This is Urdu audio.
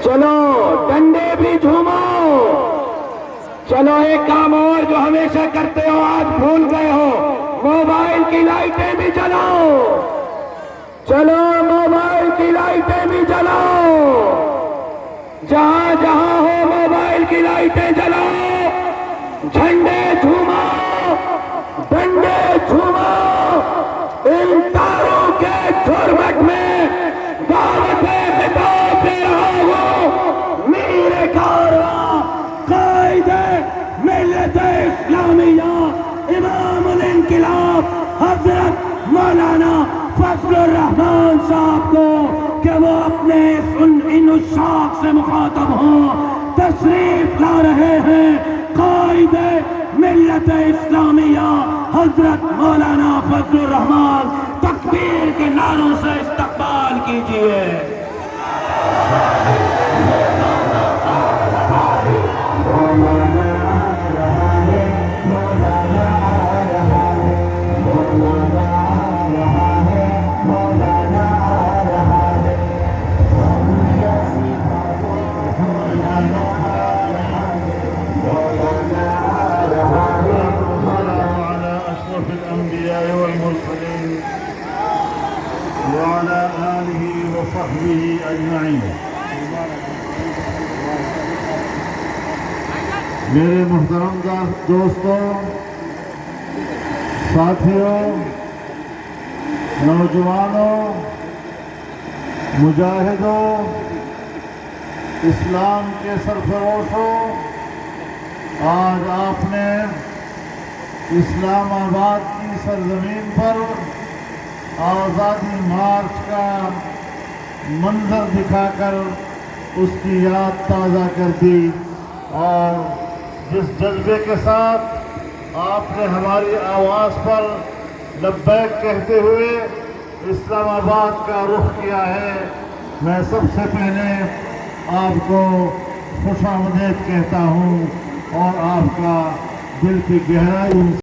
چلو ڈنڈے بھی جھومو. چلو ایک کام اور جو ہمیشہ کرتے ہو آج بھول گئے ہو, موبائل کی لائٹیں بھی جلاؤ. چلو موبائل کی لائٹیں بھی جلاؤ. جہاں جہاں ہو موبائل کی لائٹیں جلاؤ. جھنڈے جھومو, ڈنڈے جھومو. ان تاروں کے گھرمٹ میں دعوت خطاب دے رہا ہوں میر کارواں قائد ملت اسلامیہ امام الانقلاب حضرت مولانا فضل الرحمان صاحب کو کہ وہ اپنے ان اشاق سے مخاطب ہوں. تشریف لا رہے ہیں قائد ملت اسلامیہ حضرت مولانا فضل الرحمان. تکبیر کے نعروں سے استقبال کیجیے. وعلى آله وصحبه أجمعين. میرے محترم دوستوں, ساتھیوں, نوجوانوں, مجاہدوں, اسلام کے سرفروشوں, آج آپ نے اسلام آباد کی سرزمین پر آزادی مارچ کا منظر دکھا کر اس کی یاد تازہ کر دی, اور جس جذبے کے ساتھ آپ نے ہماری آواز پر لبیک کہتے ہوئے اسلام آباد کا رخ کیا ہے, میں سب سے پہلے آپ کو خوش آمدید کہتا ہوں اور آپ کا دل کی گہرائی